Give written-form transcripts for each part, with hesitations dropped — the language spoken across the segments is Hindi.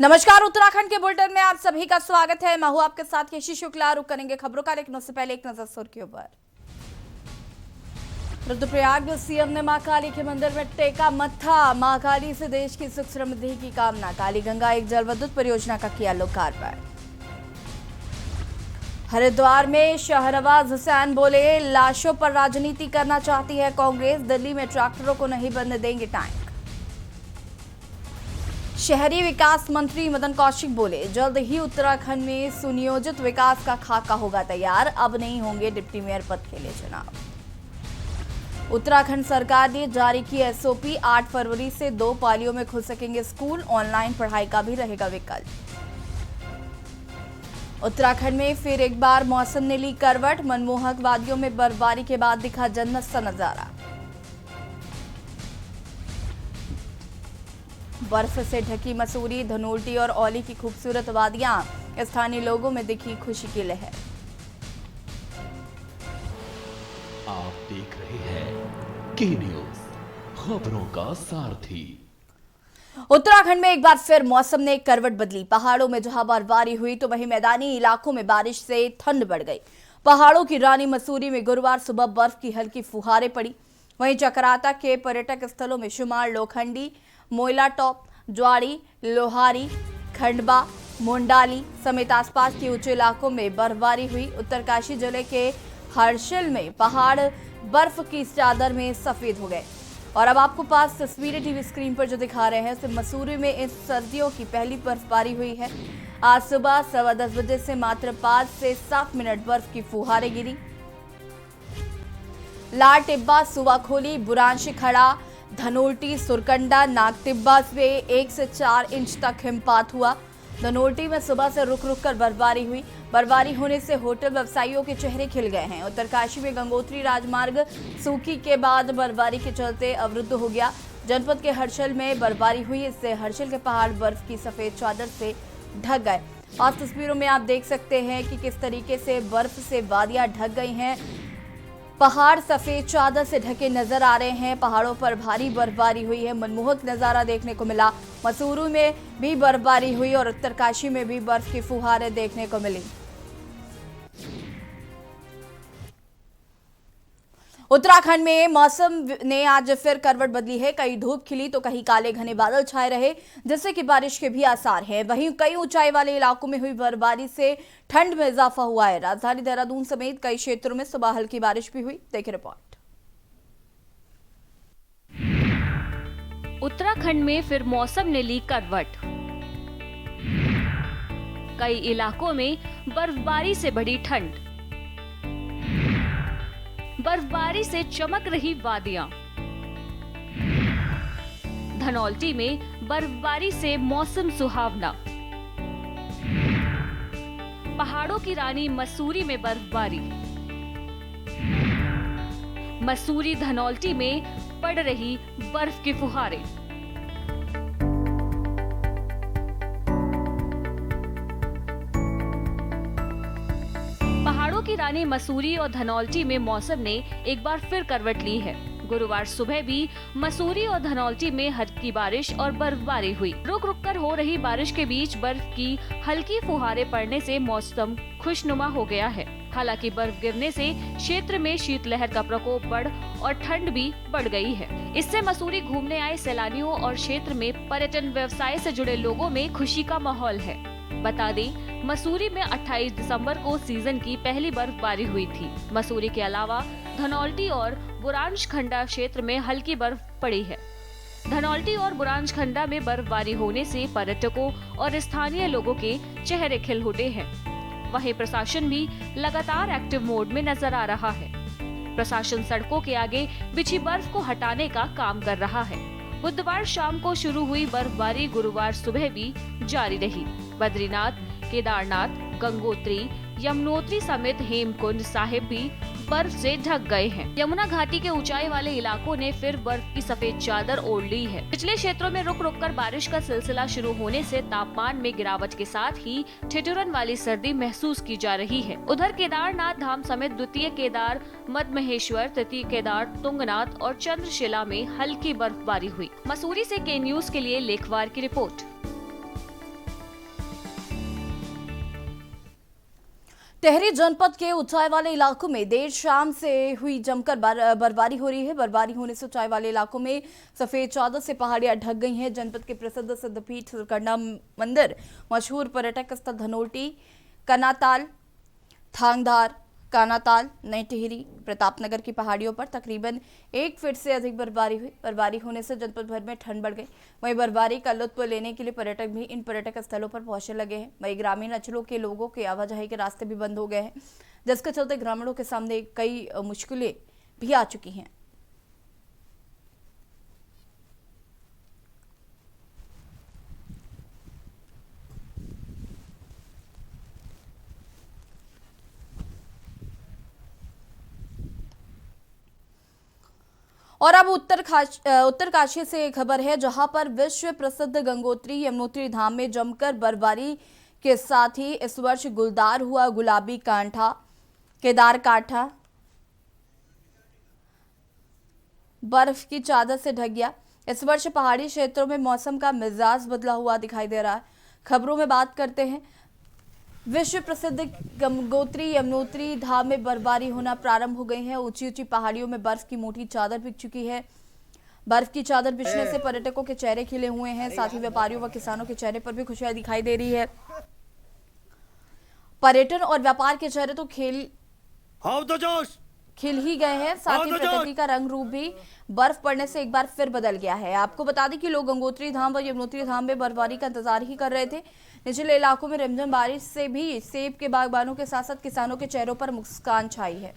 नमस्कार, उत्तराखंड के बुलेटिन में आप सभी का स्वागत है। मैं हूं आपके साथ यशी शुक्ला। रुक करेंगे खबरों का, लेकिन उससे पहले एक नजर सुर्खियों पर। रुद्रप्रयाग में सीएम ने मां काली के मंदिर में टेका मत्था। मां काली से देश की सुख समृद्धि की कामना। काली गंगा एक जल विद्युत परियोजना का किया लोकार्पण। हरिद्वार में शहनवाज हुसैन बोले, लाशों पर राजनीति करना चाहती है कांग्रेस। दिल्ली में ट्रैक्टरों को नहीं बनने देंगे टैंक। शहरी विकास मंत्री मदन कौशिक बोले, जल्द ही उत्तराखंड में सुनियोजित विकास का खाका होगा तैयार। अब नहीं होंगे डिप्टी मेयर पद के लिए चुनाव। उत्तराखंड सरकार ने जारी की एसओपी। 8 फरवरी से 2 पालियों में खुल सकेंगे स्कूल। ऑनलाइन पढ़ाई का भी रहेगा विकल्प। उत्तराखंड में फिर एक बार मौसम ने ली करवट। मनमोहक वादियों में बर्फबारी के बाद दिखा जन्नत सा नजारा। बर्फ से ढकी मसूरी, धनोल्टी और औली की खूबसूरत वादियां। स्थानीय लोगों में दिखी खुशी की लहर। आप देख रहे हैं के न्यूज, खबरों का सारथी। उत्तराखंड में एक बार फिर मौसम ने करवट बदली। पहाड़ों में जहां बर्फबारी हुई तो वहीं मैदानी इलाकों में बारिश से ठंड बढ़ गई। पहाड़ों की रानी मसूरी में गुरुवार सुबह बर्फ की हल्की फुहारें पड़ी। वहीं चक्राता के पर्यटक स्थलों में शुमार, लोखंडी, मोइला टॉप, ज्वाड़ी, लोहारी, खंडबा, मुंडाली समेत आसपास के ऊंचे इलाकों में बर्फबारी हुई। उत्तरकाशी जिले के हर्षिल में पहाड़ बर्फ की चादर में सफेद हो गए। और अब आपको पास तस्वीरें टीवी स्क्रीन पर जो दिखा रहे हैं, उसमें मसूरी में इस सर्दियों की पहली बर्फबारी हुई है। आज सुबह 10:15 बजे से मात्र 5 से 7 मिनट बर्फ की फुहारें गिरी। लाल टिब्बा, सुवाखोली, बुरांशी खड़ा, धनोल्टी, सुरकंडा, नागटिब्बा में 1 से 4 इंच तक हिमपात हुआ। धनोल्टी में सुबह से रुक रुक कर बर्फबारी हुई। बर्फबारी होने से होटल व्यवसायियों के चेहरे खिल गए हैं। उत्तरकाशी में गंगोत्री राजमार्ग सूखी के बाद बर्फबारी के चलते अवरुद्ध हो गया। जनपद के हर्षिल में बर्फबारी हुई, इससे हर्षिल के पहाड़ बर्फ की सफेद चादर से ढक गए। और तस्वीरों में आप देख सकते हैं कि किस तरीके से बर्फ से वादियां ढक गई हैं। पहाड़ सफेद चादर से ढके नजर आ रहे हैं। पहाड़ों पर भारी बर्फबारी हुई है। मनमोहक नजारा देखने को मिला। मसूरू में भी बर्फबारी हुई और उत्तरकाशी में भी बर्फ की फुहारें देखने को मिली। उत्तराखंड में मौसम ने आज फिर करवट बदली है। कहीं धूप खिली तो कहीं काले घने बादल छाए रहे, जिससे कि बारिश के भी आसार हैं। वहीं कई ऊंचाई वाले इलाकों में हुई बर्फबारी से ठंड में इजाफा हुआ है। राजधानी देहरादून समेत कई क्षेत्रों में सुबह हल्की बारिश भी हुई। देखिए रिपोर्ट। उत्तराखंड में फिर मौसम ने ली करवट। कई इलाकों में बर्फबारी से बढ़ी ठंड। बर्फबारी से चमक रही वादियां। धनौल्टी में बर्फबारी से मौसम सुहावना। पहाड़ों की रानी मसूरी में बर्फबारी। मसूरी, धनौल्टी में पड़ रही बर्फ की फुहारें। पहाड़ों की रानी मसूरी और धनौल्टी में मौसम ने एक बार फिर करवट ली है। गुरुवार सुबह भी मसूरी और धनौल्टी में हल्की बारिश और बर्फबारी हुई। रुक रुक कर हो रही बारिश के बीच बर्फ की हल्की फुहारें पड़ने से मौसम खुशनुमा हो गया है। हालांकि बर्फ गिरने से क्षेत्र में शीतलहर का प्रकोप बढ़ और ठंड भी बढ़ गई है। इससे मसूरी घूमने आए सैलानियों और क्षेत्र में पर्यटन व्यवसाय से जुड़े लोगों में खुशी का माहौल है। बता दें, मसूरी में 28 दिसंबर को सीजन की पहली बर्फबारी हुई थी। मसूरी के अलावा धनौल्टी और बुरांशखंडा क्षेत्र में हल्की बर्फ पड़ी है। धनौल्टी और बुरांशखंडा में बर्फबारी होने से पर्यटकों और स्थानीय लोगों के चेहरे खिल उठे हैं। वहीं प्रशासन भी लगातार एक्टिव मोड में नजर आ रहा है। प्रशासन सड़कों के आगे बिछी बर्फ को हटाने का काम कर रहा है। बुधवार शाम को शुरू हुई बर्फबारी गुरुवार सुबह भी जारी रही। बद्रीनाथ, केदारनाथ, गंगोत्री, यमुनोत्री समेत हेमकुंड साहिब भी बर्फ से ढक गए हैं। यमुना घाटी के ऊंचाई वाले इलाकों ने फिर बर्फ की सफेद चादर ओढ़ ली है। पिछले क्षेत्रों में रुक रुक कर बारिश का सिलसिला शुरू होने से तापमान में गिरावट के साथ ही ठिठुरन वाली सर्दी महसूस की जा रही है। उधर केदारनाथ धाम समेत द्वितीय केदार, मदमहेश्वर, तृतीय केदार, तुंगनाथ और चंद्रशिला में हल्की बर्फबारी हुई। मसूरी से के न्यूज के लिए लेखवार की रिपोर्ट। टिहरी जनपद के ऊंचाई वाले इलाकों में देर शाम से हुई जमकर बर्फबारी हो रही है। बर्फबारी होने से ऊंचाई वाले इलाकों में सफेद चादर से पहाड़ियां ढक गई हैं। जनपद के प्रसिद्ध सिद्धपीठ सुरकंडा मंदिर, मशहूर पर्यटक स्थल धनोल्टी, कनाताल, थांगधार, कानाताल, नई टिहरी, प्रतापनगर की पहाड़ियों पर तकरीबन 1 फीट से अधिक बर्फबारी हुई। बर्फबारी होने से जनपद भर में ठंड बढ़ गई। वहीं बर्फबारी का लुत्फ लेने के लिए पर्यटक भी इन पर्यटक स्थलों पर पहुंचने लगे हैं। वहीं ग्रामीण अंचलों के लोगों के आवाजाही के रास्ते भी बंद हो गए हैं, जिसके चलते ग्रामीणों के सामने कई मुश्किलें भी आ चुकी हैं। और अब उत्तरकाशी से एक खबर है, जहां पर विश्व प्रसिद्ध गंगोत्री यमुनोत्री धाम में जमकर बर्फबारी के साथ ही इस वर्ष गुलदार हुआ गुलाबी कांठा, केदार कांठा बर्फ की चादर से ढक गया। इस वर्ष पहाड़ी क्षेत्रों में मौसम का मिजाज बदला हुआ दिखाई दे रहा है। खबरों में बात करते हैं, विश्व प्रसिद्ध गंगोत्री यमुनोत्री धाम में बर्फबारी होना प्रारंभ हो गई है। ऊंची ऊंची पहाड़ियों में बर्फ की मोटी चादर बिछ चुकी है। बर्फ की चादर बिछने से पर्यटकों के चेहरे खिले हुए हैं, साथ ही व्यापारियों व किसानों के चेहरे पर भी खुशियां दिखाई दे रही है। पर्यटन और व्यापार के चेहरे तो खिल ही गए हैं, साथ ही प्रकृति का रंग रूप भी बर्फ पड़ने से एक बार फिर बदल गया है। आपको बता दें कि लोग गंगोत्री धाम व यमुनोत्री धाम में बर्फबारी का इंतजार ही कर रहे थे। निचले इलाकों में रिमझिम बारिश से भी सेब के बागबानों के साथ साथ किसानों के चेहरों पर मुस्कान छाई है।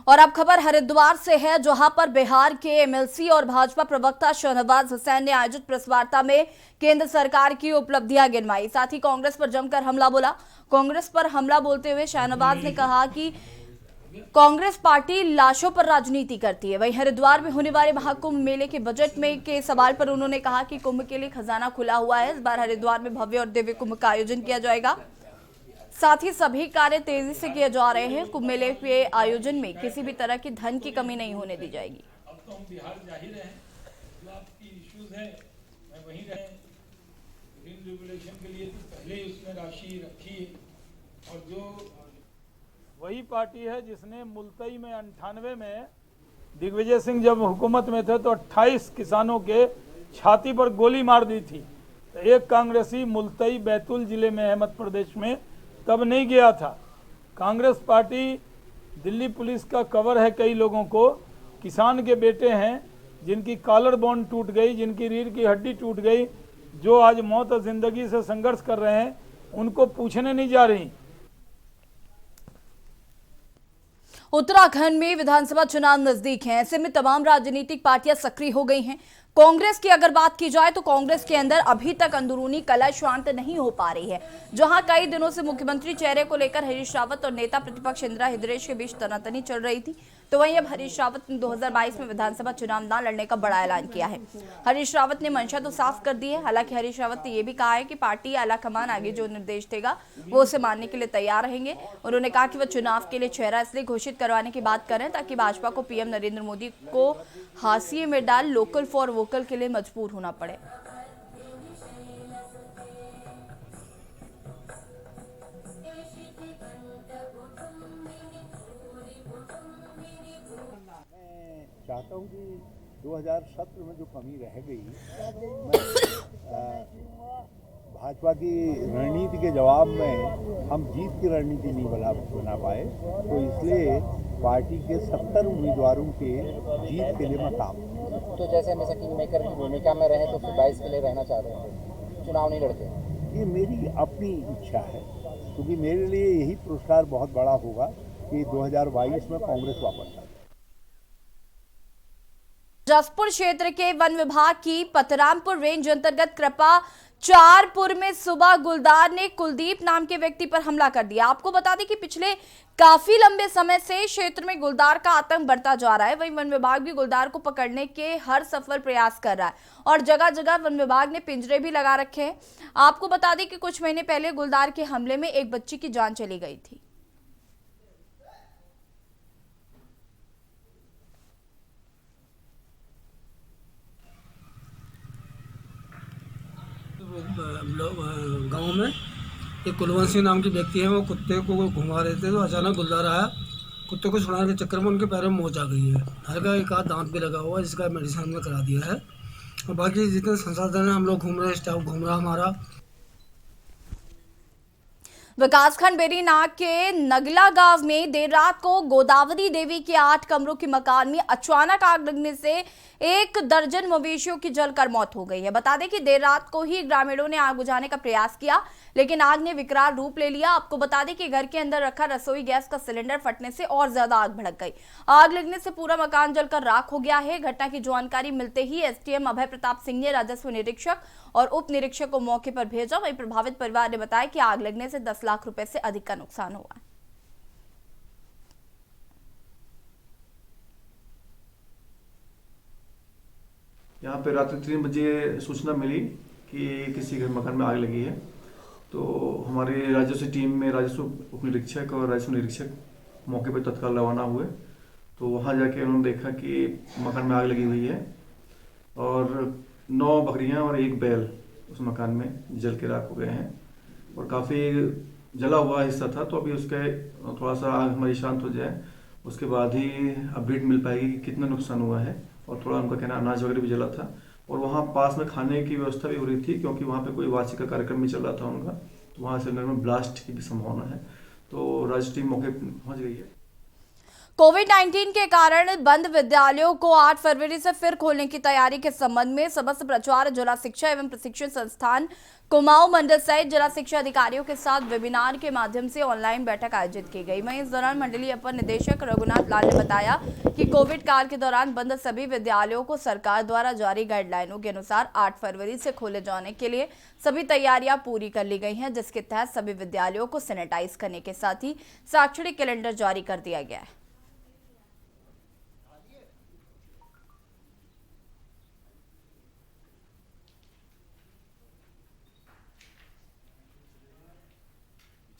और अब खबर हरिद्वार से है, जहां पर बिहार के एमएलसी और भाजपा प्रवक्ता शहनवाज हुसैन ने आयोजित प्रेस वार्ता में केंद्र सरकार की उपलब्धियां गिनवाई, साथ ही कांग्रेस पर जमकर हमला बोला। कांग्रेस पर हमला बोलते हुए शहनवाज ने कहा कि कांग्रेस पार्टी लाशों पर राजनीति करती है। वहीं हरिद्वार में होने वाले महाकुंभ मेले के बजट में के सवाल पर उन्होंने कहा कि कुंभ के लिए खजाना खुला हुआ है। इस बार हरिद्वार में भव्य और दिव्य कुंभ का आयोजन किया जाएगा, साथ ही सभी कार्य तेजी से किए जा रहे हैं। कुंभ मेले के आयोजन में किसी भी तरह की धन की कमी नहीं होने दी जाएगी। अब तो हम बिहार जा ही रहे हैं, जो आपकी इश्यूज है मैं वहीं रहे। ग्रीन रेगुलेशन के लिए तो पहले ही उसमें राशि रखी है, और जो वही पार्टी है जिसने मुल्तई में 98 में दिग्विजय सिंह जब हुकूमत में थे तो 28 किसानों के छाती पर गोली मार दी थी। तो एक कांग्रेसी मुल्तई बैतूल जिले में है मध्य प्रदेश में, तब नहीं गया था। कांग्रेस पार्टी दिल्ली पुलिस का कवर है कई लोगों को। किसान के बेटे हैं जिनकी कॉलर बोन टूट गई, जिनकी रीढ़ की हड्डी टूट गई, जो आज मौत और जिंदगी से संघर्ष कर रहे हैं, उनको पूछने नहीं जा रही। उत्तराखंड में विधानसभा चुनाव नजदीक हैं, ऐसे में तमाम राजनीतिक पार्टियां सक्रिय हो गई हैं। कांग्रेस की अगर बात की जाए तो कांग्रेस के अंदर अभी तक अंदरूनी कलह शांत नहीं हो पा रही है। जहां कई दिनों से मुख्यमंत्री चेहरे को लेकर हरीश रावत और नेता प्रतिपक्ष इंदिरा हृदयेश के बीच तनातनी चल रही थी, तो वहीं अब हरीश रावत ने 2022 में विधानसभा चुनाव न लड़ने का बड़ा ऐलान किया है। हरीश रावत ने मंशा तो साफ कर दी है। हालांकि हरीश रावत ने यह भी कहा है कि पार्टी आलाकमान आगे जो निर्देश देगा वो उसे मानने के लिए तैयार रहेंगे। उन्होंने कहा कि वह चुनाव के लिए चेहरा इसलिए घोषित करवाने की बात करें ताकि भाजपा को पीएम नरेंद्र मोदी को हाशिए में डाल लोकल फॉर वोकल के लिए मजबूर होना पड़े। चाहता हूँ कि 2017 में जो कमी रह गई, मैं भाजपा की रणनीति के जवाब में हम जीत की रणनीति नहीं बना पाए, तो इसलिए पार्टी के 70 उम्मीदवारों के जीत के लिए मैं काम करूँ। तो जैसे हमेशा किंग मेकर की भूमिका में रहे तो फिर 22 के लिए रहना चाह रहे हैं, चुनाव नहीं लड़ते? ये मेरी अपनी इच्छा है, क्योंकि मेरे लिए यही पुरस्कार बहुत बड़ा होगा कि 2022 में कांग्रेस वापस आए। जसपुर क्षेत्र के वन विभाग की पतरामपुर रेंज अंतर्गत कृपा चारपुर में सुबह गुलदार ने कुलदीप नाम के व्यक्ति पर हमला कर दिया। आपको बता दें कि पिछले काफी लंबे समय से क्षेत्र में गुलदार का आतंक बढ़ता जा रहा है। वहीं वन विभाग भी गुलदार को पकड़ने के हर सफल प्रयास कर रहा है और जगह जगह वन विभाग ने पिंजरे भी लगा रखे हैं। आपको बता दें कि कुछ महीने पहले गुलदार के हमले में एक बच्ची की जान चली गई थी। गांव में एक कुलवंशी नाम की व्यक्ति है, वो कुत्ते को घुमा रहे थे तो अचानक गुलदार आया। कुत्ते को छुड़ाने के चक्कर में उनके पैरों में मोच आ गई है। हल्का एक आध दांत भी लगा हुआ है, जिसका मेडिसिन हमने करा दिया है। और बाकी जितने संसाधन हैं हम लोग घूम रहे हैं, स्टाफ घूम रहा हमारा। विकासखंड बेरीनाग के नगला गांव में देर रात को गोदावरी देवी के 8 कमरों के मकान में अचानक आग लगने से 1 दर्जन मवेशियों की जलकर मौत हो गई है। बता दें कि देर रात को ही ग्रामीणों ने आग बुझाने का प्रयास किया, लेकिन आग ने विकराल रूप ले लिया। आपको बता दें कि घर के अंदर रखा रसोई गैस का सिलेंडर फटने से और ज्यादा आग भड़क गई। आग लगने से पूरा मकान जलकर राख हो गया है। घटना की जानकारी मिलते ही एसडीएम अभय प्रताप सिंह ने राजस्व निरीक्षक और उप निरीक्षक को मौके पर भेजा। वहीं प्रभावित परिवार ने बताया कि आग लगने से 10 लाख रुपए से अधिक का नुकसान हुआ है। यहाँ पे रात्रि 3 बजे सूचना मिली कि किसी घर मकान में आग लगी है। तो हमारी राजस्व टीम में राजस्व उप निरीक्षक और राजस्व निरीक्षक मौके पर तत्काल रवाना हुए। तो वहाँ जाके उन्होंने देखा कि मकान में आग लगी हुई है और 9 बकरियाँ और 1 बैल उस मकान में जल के राख हो गए हैं और काफ़ी जला हुआ हिस्सा था। तो अभी उसके थोड़ा सा आग हमारी शांत हो जाए, उसके बाद ही अपडेट मिल पाएगी कि कितना नुकसान हुआ है। और थोड़ा उनका कहना अनाज वगैरह भी जला था और वहाँ पास में खाने की व्यवस्था भी हो रही थी, क्योंकि वहाँ पे कोई वार्षिक का कार्यक्रम भी चल रहा था उनका। तो वहाँ सिलेंडर में ब्लास्ट की भी संभावना है। तो राज्य टीम मौके पर पहुँच गई है। कोविड-19 के कारण बंद विद्यालयों को 8 फरवरी से फिर खोलने की तैयारी के संबंध में समस्त प्राचार्य, जिला शिक्षा एवं प्रशिक्षण संस्थान कुमाऊं मंडल सहित जिला शिक्षा अधिकारियों के साथ वेबिनार के माध्यम से ऑनलाइन बैठक आयोजित की गई। वहीं इस दौरान मंडलीय अपर निदेशक रघुनाथ लाल ने बताया कि कोविड काल के दौरान बंद सभी विद्यालयों को सरकार द्वारा जारी गाइडलाइनों के अनुसार 8 फरवरी से खोले जाने के लिए सभी तैयारियां पूरी कर ली गई हैं, जिसके तहत सभी विद्यालयों को सैनिटाइज करने के साथ ही शैक्षणिक कैलेंडर जारी कर दिया गया है।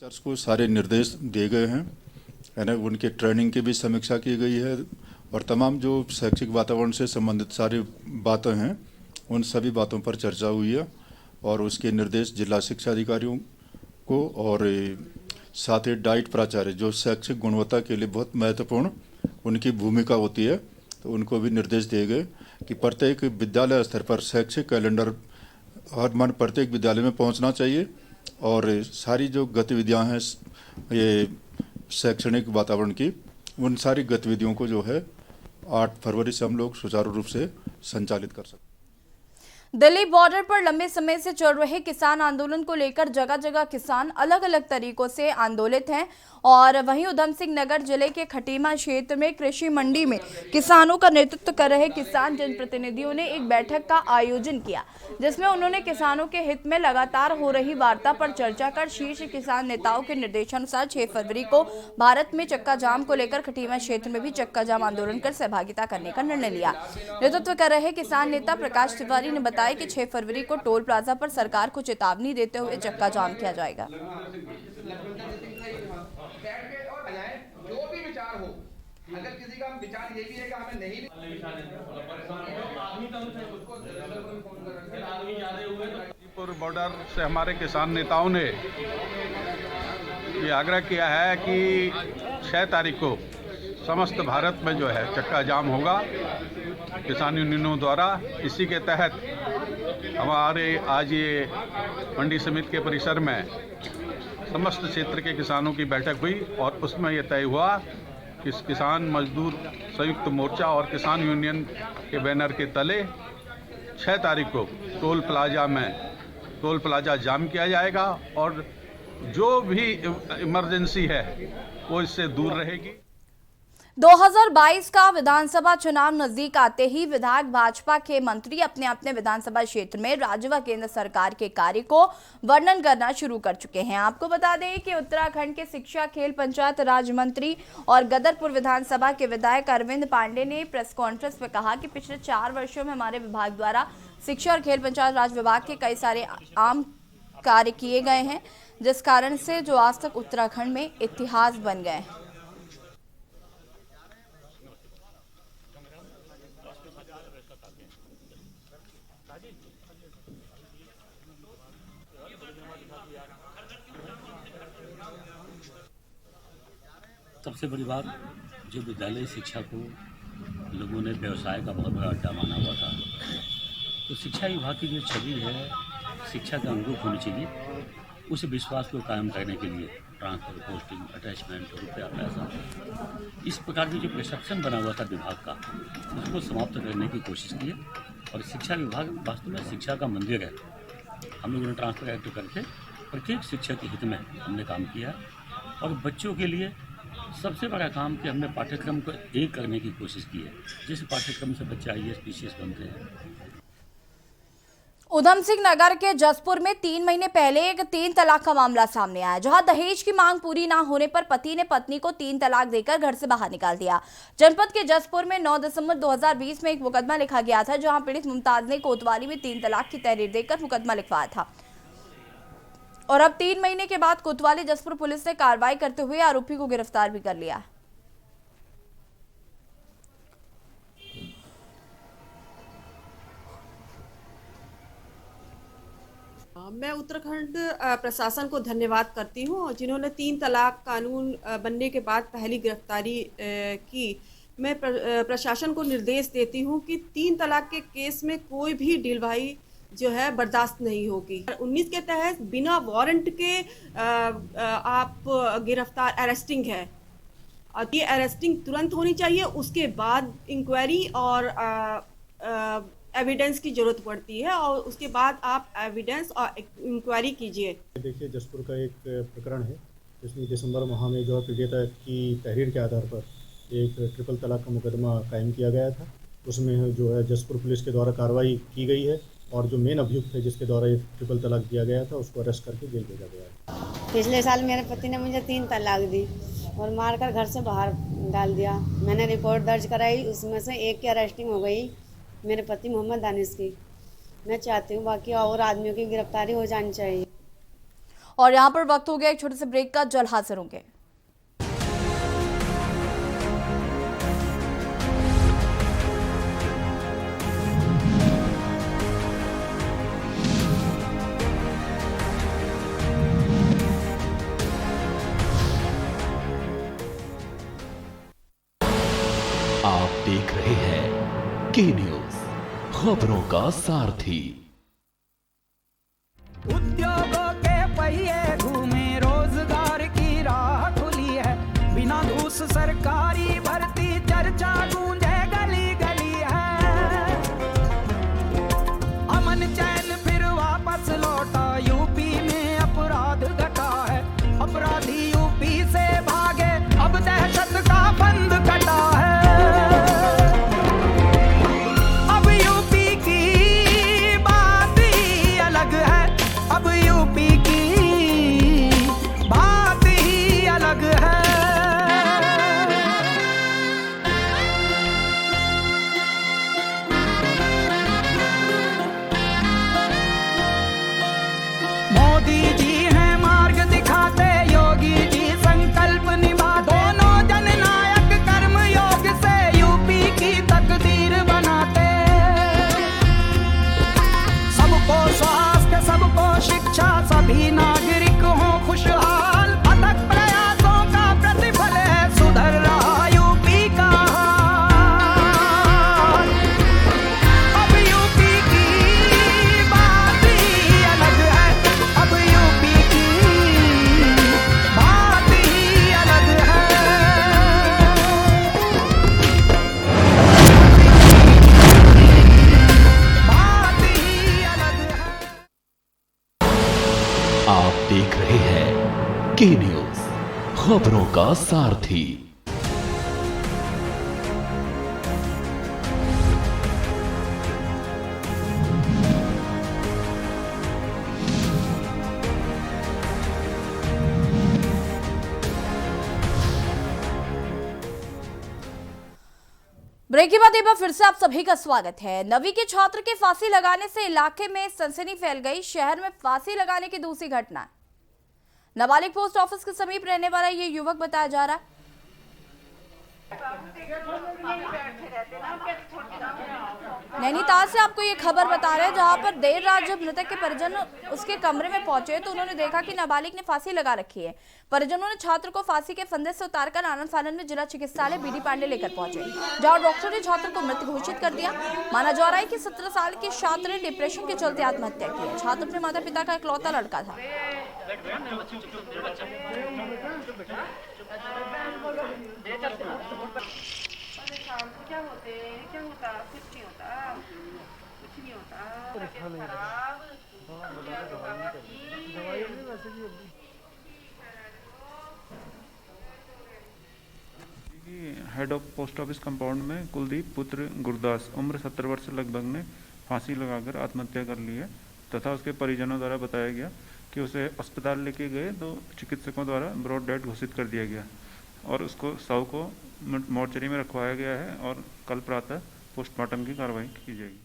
टीचर्स को सारे निर्देश दिए गए हैं, यानी उनके ट्रेनिंग की भी समीक्षा की गई है और तमाम जो शैक्षिक वातावरण से संबंधित सारी बातें हैं उन सभी बातों पर चर्चा हुई है और उसके निर्देश जिला शिक्षा अधिकारियों को और साथ ही डाइट प्राचार्य जो शैक्षिक गुणवत्ता के लिए बहुत महत्वपूर्ण उनकी भूमिका होती है, तो उनको भी निर्देश दिए गए कि प्रत्येक विद्यालय स्तर पर शैक्षिक कैलेंडर हर मन प्रत्येक विद्यालय में पहुंचना चाहिए और सारी जो गतिविधियां हैं ये शैक्षणिक वातावरण की, उन सारी गतिविधियों को जो है 8 फरवरी से हम लोग सुचारू रूप से संचालित कर सकते हैं। दिल्ली बॉर्डर पर लंबे समय से चल रहे किसान आंदोलन को लेकर जगह जगह किसान अलग अलग तरीकों से आंदोलित हैं और वहीं उधम सिंह नगर जिले के खटीमा क्षेत्र में कृषि मंडी में किसानों का नेतृत्व कर रहे किसान जनप्रतिनिधियों ने एक बैठक का आयोजन किया, जिसमें उन्होंने किसानों के हित में लगातार हो रही वार्ता पर चर्चा कर शीर्ष किसान नेताओं के निर्देशानुसार 6 फरवरी को भारत में चक्का जाम को लेकर खटीमा क्षेत्र में भी चक्का जाम आंदोलन कर सहभागिता करने का निर्णय लिया। नेतृत्व कर रहे किसान नेता प्रकाश तिवारी ने बताया कि 6 फरवरी को टोल प्लाजा पर सरकार को चेतावनी देते हुए चक्का जाम किया जाएगा। जो भी विचार हो, अगर किसी का विचार ये भी है कि हमें नहीं बॉर्डर से हमारे किसान नेताओं ने ये आग्रह किया है कि 6 तारीख को समस्त भारत में जो है चक्का जाम होगा किसान यूनियनों द्वारा। इसी के तहत हमारे आज ये मंडी समिति के परिसर में समस्त क्षेत्र के किसानों की बैठक हुई और उसमें यह तय हुआ कि किसान मजदूर संयुक्त मोर्चा और किसान यूनियन के बैनर के तले 6 तारीख को टोल प्लाजा जाम किया जाएगा और जो भी इमरजेंसी है वो इससे दूर रहेगी। 2022 का विधानसभा चुनाव नजदीक आते ही विधायक भाजपा के मंत्री अपने अपने विधानसभा क्षेत्र में राज्य व केंद्र सरकार के कार्य को वर्णन करना शुरू कर चुके हैं। आपको बता दें कि उत्तराखंड के शिक्षा, खेल, पंचायत राज मंत्री और गदरपुर विधानसभा के विधायक अरविंद पांडे ने प्रेस कॉन्फ्रेंस में कहा कि पिछले 4 वर्षों में हमारे विभाग द्वारा शिक्षा और खेल पंचायत राज विभाग के कई सारे आम कार्य किए गए हैं, जिस कारण से जो आज तक उत्तराखंड में इतिहास बन गए हैं। सबसे बड़ी बात, जो विद्यालय शिक्षा को लोगों ने व्यवसाय का बहुत बड़ा अड्डा माना हुआ था, तो शिक्षा विभाग की जो छवि है शिक्षा का अनुरूप होनी चाहिए, उस विश्वास को कायम करने के लिए ट्रांसफर, पोस्टिंग, अटैचमेंट, रुपया, पैसा, इस प्रकार की जो परसेप्शन बना हुआ था विभाग का, उसको समाप्त करने की कोशिश की है। और शिक्षा विभाग वास्तव में शिक्षा का मंदिर है। हम लोगों ने ट्रांसफर एक्ट करके प्रत्येक शिक्षक के हित में हमने काम किया है। और बच्चों के लिए सबसे बड़ा काम कि हमने पाठ्यक्रम को एक करने की कोशिश की है, जिस पाठ्यक्रम से बच्चे IAS, PCS बनते हैं। उधम सिंह नगर के जसपुर में 3 महीने पहले एक 3 तलाक का मामला सामने आया, जहां दहेज की मांग पूरी ना होने पर पति ने पत्नी को 3 तलाक देकर घर से बाहर निकाल दिया। जनपद के जसपुर में 9 दिसंबर 2020 में एक मुकदमा लिखा गया था, जहां पीड़ित मुमताज ने कोतवाली में 3 तलाक की तहरीर देकर मुकदमा लिखवाया था। और अब 3 महीने के बाद कोतवाली जसपुर पुलिस ने कार्रवाई करते हुए आरोपी को गिरफ्तार भी कर लिया। मैं उत्तराखंड प्रशासन को धन्यवाद करती हूँ, जिन्होंने 3 तलाक कानून बनने के बाद पहली गिरफ्तारी की। मैं प्रशासन को निर्देश देती हूँ कि 3 तलाक के केस में कोई भी ढिलवाई जो है बर्दाश्त नहीं होगी। 19 के तहत बिना वारंट के आप गिरफ्तार अरेस्टिंग है, और ये अरेस्टिंग तुरंत होनी चाहिए। उसके बाद इंक्वायरी और एविडेंस की जरूरत पड़ती है, और उसके बाद आप एविडेंस और इंक्वायरी कीजिए। देखिए, जसपुर का एक प्रकरण है जिसमें दिसंबर माह में जो है पीड़िता की तहरीर के आधार पर एक ट्रिपल तलाक का मुकदमा कायम किया गया था। उसमें जो है जसपुर पुलिस के द्वारा कार्रवाई की गई है, और जो मेन अभियुक्त है जिसके द्वारा ये ट्रिपल तलाक दिया गया था, उसको अरेस्ट करके जेल भेजा गया है। पिछले साल मेरे पति ने मुझे 3 तलाक दी और मारकर घर से बाहर डाल दिया। मैंने रिपोर्ट दर्ज कराई, उसमें से एक की अरेस्टिंग हो गई, मेरे पति मोहम्मद दानिश की। मैं चाहती हूँ बाकी और आदमियों की गिरफ्तारी हो जानी चाहिए। और यहाँ पर वक्त हो गया एक छोटे से ब्रेक का, जल्द हाजिर होंगे। आप देख रहे हैं के न्यूज, खबरों का सारथी। उद्योगों के पहिए घूमे, रोजगार की राह खुली है, बिना घूस सरकारी भर्ती चर्चा गूंजे गली गली है। अमन चैन फिर वापस लौटा, यूपी में अपराध घटा है, अपराधी यूपी से भागे, अब दहशत का बंद कटा है। अब यूपी की बात ही अलग है। मोदी जी हैं मार्ग दिखाते, योगी जी संकल्प निभा, दोनों जननायक कर्म योग से यूपी की तकदीर बनाते। सबको स्वास्थ्य, सबको शिक्षा, सभी नागरिक हों खुशहाल, अथक प्रयासों का प्रतिफल है सुधर रहा यूपी का हाल। अब यूपी की बात ही अलग है, अब यूपी की बात ही अलग है। बात ही अलग है। आप देख रहे हैं के न्यूज, खबरों का सारथी। ब्रेक के बाद एक बार फिर से आप सभी का स्वागत है। 9वीं के छात्र के फांसी लगाने से इलाके में सनसनी फैल गई। शहर में फांसी लगाने की दूसरी घटना। नाबालिग पोस्ट ऑफिस के समीप रहने वाला ये युवक बताया जा रहा है। नैनीताल से आपको ये खबर बता रहे हैं, जहां पर देर रात जब मृतक के परिजन उसके कमरे में पहुंचे तो उन्होंने देखा कि नाबालिग ने फांसी लगा रखी है। परिजनों ने छात्र को फांसी के फंदे से उतारकर आनंद फानन में जिला चिकित्सालय बीडी पांडे लेकर पहुंचे, जहां डॉक्टर ने छात्र को मृत घोषित कर दिया। माना जा रहा है कि 17 साल के छात्र ने डिप्रेशन के चलते आत्महत्या की है। छात्र अपने माता पिता का इकलौता लड़का था। Head of post office compound में कुलदीप पुत्र गुरदास उम्र 70 वर्ष लगभग ने फांसी लगाकर आत्महत्या कर ली है तथा उसके परिजनों द्वारा बताया गया कि उसे अस्पताल लेके गए तो चिकित्सकों द्वारा ब्रॉड डेड घोषित कर दिया गया और उसको शव को मोर्चरी में रखवाया गया है और कल प्रातः पोस्टमार्टम की कार्रवाई की जाएगी।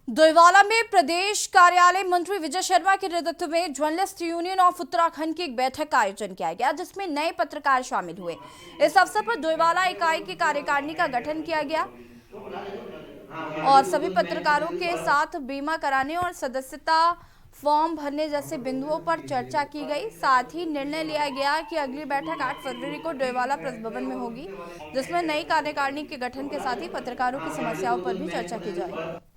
डोईवाला में प्रदेश कार्यालय मंत्री विजय शर्मा के नेतृत्व में जर्नलिस्ट यूनियन ऑफ उत्तराखंड की एक बैठक का आयोजन किया गया, जिसमें नए पत्रकार शामिल हुए। इस अवसर पर डोईवाला इकाई की कार्यकारिणी का गठन किया गया और सभी पत्रकारों के साथ बीमा कराने और सदस्यता फॉर्म भरने जैसे बिंदुओं पर चर्चा की गई। साथ ही निर्णय लिया गया कि अगली बैठक 8 फरवरी को डोईवाला प्रेस भवन में होगी, जिसमें नई कार्यकारिणी के गठन के साथ ही पत्रकारों की समस्याओं पर भी चर्चा की जाएगी।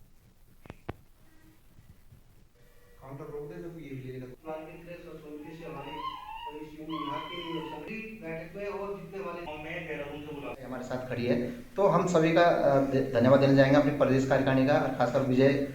हमारे साथ खड़ी है तो हम सभी का धन्यवाद देना चाहेंगे अपनी प्रदेश कार्यकारिणी का, खासकर विजय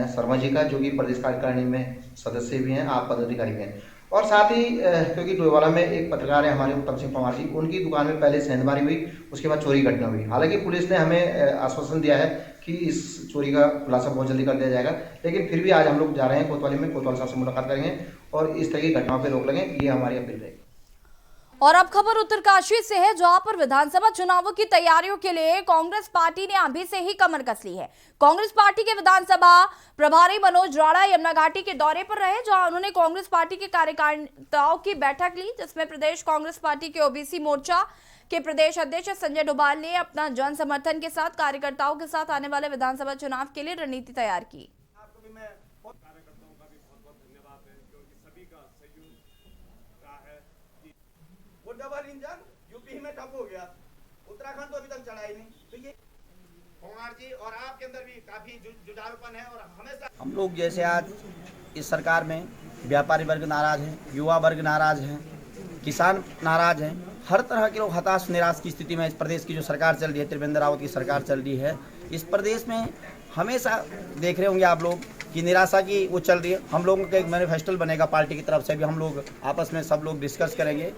शर्मा जी का, जो कि प्रदेश कार्यकारिणी में सदस्य भी हैं, आप पदाधिकारी भी हैं। और साथ ही क्योंकि डोईवाला में एक पत्रकार है हमारे उत्तम सिंह पंवार जी, उनकी दुकान में पहले सेंधमारी हुई, उसके बाद चोरी घटना हुई। हालांकि पुलिस ने हमें आश्वासन दिया है कि इस चोरी का खुलासा बहुत जल्दी कर दिया जाएगा, लेकिन फिर भी आज हम लोग जा रहे हैं कोतवाली में, कोतवाल साहब से मुलाकात करेंगे और इस तरह की घटनाओं पर रोक लगे, ये हमारी अपील रहेगी। और अब खबर उत्तरकाशी से है, जहां पर विधानसभा चुनावों की तैयारियों के लिए कांग्रेस पार्टी ने अभी से ही कमर कस ली है। कांग्रेस पार्टी के विधानसभा प्रभारी मनोज राणा यमुना घाटी के दौरे पर रहे, जहां उन्होंने कांग्रेस पार्टी के कार्यकर्ताओं की बैठक ली, जिसमें प्रदेश कांग्रेस पार्टी के ओबीसी मोर्चा के प्रदेश अध्यक्ष संजय डोभाल ने अपना जन समर्थन के साथ कार्यकर्ताओं के साथ आने वाले विधानसभा चुनाव के लिए रणनीति तैयार की। डबल इंजन यूपी में ठप हो गया, उत्तराखंड तो अभी तक चढ़ा ही नहीं। तो ये पंवार जी और आपके अंदर भी काफी जुझारूपन है और हमेशा हम लोग जैसे आज इस सरकार में व्यापारी वर्ग नाराज है, युवा वर्ग नाराज है, किसान नाराज हैं, हर तरह के लोग हताश निराश की स्थिति में इस प्रदेश की जो सरकार चल रही है, त्रिवेंद्र रावत की सरकार चल रही है, इस प्रदेश में हमेशा देख रहे होंगे आप लोग कि निराशा की वो चल रही है। हम लोगों का एक मैनिफेस्टो बनेगा पार्टी की तरफ से भी, हम लोग आपस में सब लोग डिस्कस करेंगे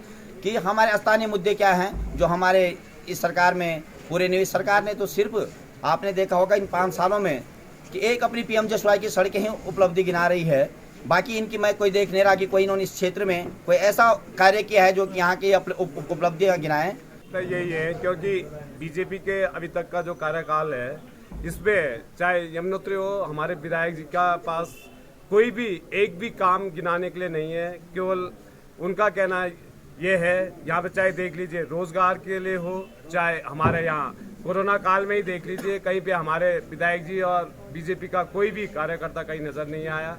कि हमारे स्थानीय मुद्दे क्या हैं जो हमारे इस सरकार में पूरे नहीं। सरकार ने तो सिर्फ आपने देखा होगा इन 5 सालों में कि एक अपनी पीएमजीएसवाई की सड़कें ही उपलब्धि गिना रही है, बाकी इनकी मैं कोई देख नहीं रहा कि कोई इन्होंने इस क्षेत्र में कोई ऐसा कार्य किया है जो कि यहाँ की उपलब्धियाँ गिनाएं। तो यही है क्योंकि बीजेपी के अभी तक का जो कार्यकाल है इसमें चाहे यमुनोत्री हो, हमारे विधायक जी का पास कोई भी एक भी काम गिनाने के लिए नहीं है। केवल उनका कहना ये है, यहाँ पे चाहे देख लीजिए रोजगार के लिए हो, चाहे हमारे यहाँ कोरोना काल में ही देख लीजिए, कहीं पे हमारे विधायक जी और बीजेपी का कोई भी कार्यकर्ता कहीं नजर नहीं आया।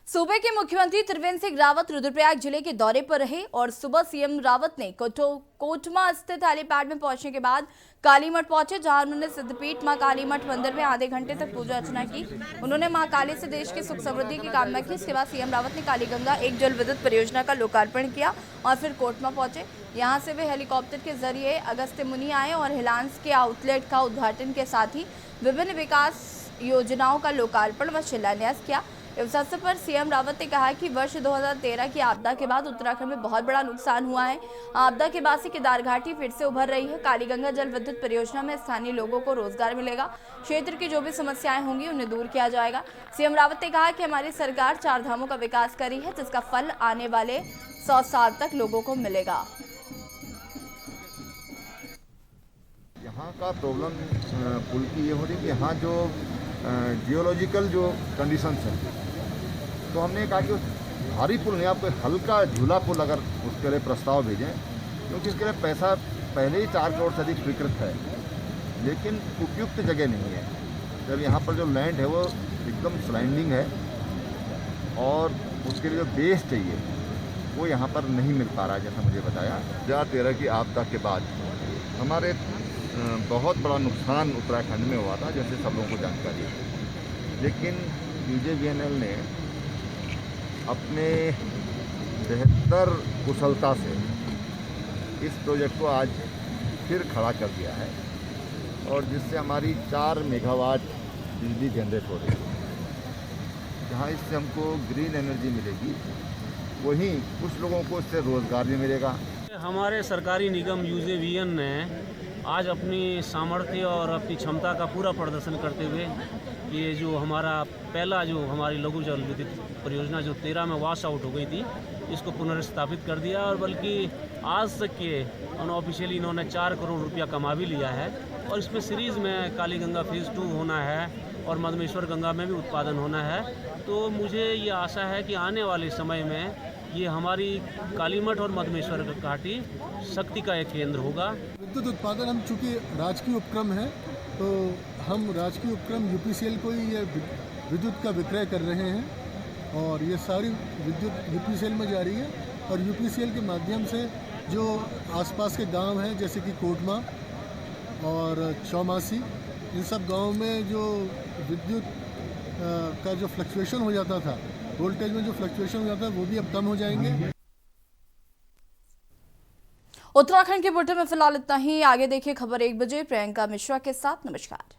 सूबे के मुख्यमंत्री त्रिवेंद्र सिंह रावत रुद्रप्रयाग जिले के दौरे पर रहे और सुबह सीएम रावत ने कोटमा स्थित हेलीपैड में पहुंचने के बाद कालीमठ पहुंचे, जहां उन्होंने सिद्धपीठ मां कालीमठ मंदिर में आधे घंटे तक पूजा अर्चना की। उन्होंने मां काली से देश की सुख समृद्धि की कामना की। इसके बाद सीएम रावत ने कालीगंगा एक जल विद्युत परियोजना का लोकार्पण किया और फिर कोटमा पहुंचे। यहां से वे हेलीकॉप्टर के जरिए अगस्त्य मुनि आए और हिलांस के आउटलेट का उद्घाटन के साथ ही विभिन्न विकास योजनाओं का लोकार्पण व शिलान्यास किया। इस अवसर पर सीएम रावत ने कहा कि वर्ष 2013 की आपदा के बाद उत्तराखंड में बहुत बड़ा नुकसान हुआ है। आपदा के बाद से केदार घाटी फिर से उभर रही है। कालीगंगा जल विद्युत परियोजना में स्थानीय लोगों को रोजगार मिलेगा। क्षेत्र की जो भी समस्याएं होंगी उन्हें दूर किया जाएगा। सीएम रावत ने कहा कि हमारी सरकार 4 धामों का विकास करी है, जिसका फल आने वाले 100 साल तक लोगों को मिलेगा। यहाँ का प्रॉब्लम पुल की ये हो रही कि यहाँ जो जियोलॉजिकल जो कंडीशंस हैं, तो हमने कहा कि भारी पुल नहीं, आप कोई हल्का झूला पुल अगर उसके लिए प्रस्ताव भेजें, क्योंकि इसके लिए पैसा पहले ही 4 करोड़ से अधिक स्वीकृत है लेकिन उपयुक्त जगह नहीं है। जब यहाँ पर जो लैंड है वो एकदम सराउंडिंग है और उसके लिए जो बेस चाहिए वो यहाँ पर नहीं मिल पा रहा है। जैसा मुझे बताया 2013 की आपदा के बाद हमारे बहुत बड़ा नुकसान उत्तराखंड में हुआ था, जैसे सब लोगों को जानकारी है। लेकिन BJVNL ने अपने बेहतर कुशलता से इस प्रोजेक्ट को आज फिर खड़ा कर दिया है और जिससे हमारी 4 मेगावाट बिजली जनरेट हो रही है। जहाँ इससे हमको ग्रीन एनर्जी मिलेगी, वहीं कुछ लोगों को इससे रोज़गार भी मिलेगा। हमारे सरकारी निगम UJVN ने आज अपनी सामर्थ्य और अपनी क्षमता का पूरा प्रदर्शन करते हुए ये जो हमारा पहला जो हमारी लघु जल विद्युत परियोजना जो 13 में वॉश आउट हो गई थी, इसको पुनर्स्थापित कर दिया और बल्कि आज तक के अनऑफिशियली इन्होंने 4 करोड़ रुपया कमा भी लिया है। और इसमें सीरीज़ में काली गंगा फेज़ 2 होना है और मधमेश्वर गंगा में भी उत्पादन होना है। तो मुझे ये आशा है कि आने वाले समय में ये हमारी कालीमठ और मधमेश्वर घाटी शक्ति का एक केंद्र होगा। विद्युत उत्पादन हम चूँकि राजकीय उपक्रम है तो हम राजकीय उपक्रम UPCL को ही ये विद्युत का विक्रय कर रहे हैं और ये सारी विद्युत UPCL में जा रही है और UPCL के माध्यम से जो आसपास के गांव हैं जैसे कि कोटमा और चौमासी, इन सब गाँव में जो विद्युत का जो फ्लक्चुएशन हो जाता था, वोल्टेज में जो फ्लक्चुएशन हो जाता है वो भी अब कम हो जाएंगे। उत्तराखंड के बुलेटिन में फिलहाल इतना ही। आगे देखिए खबर 1 बजे प्रियंका मिश्रा के साथ। नमस्कार।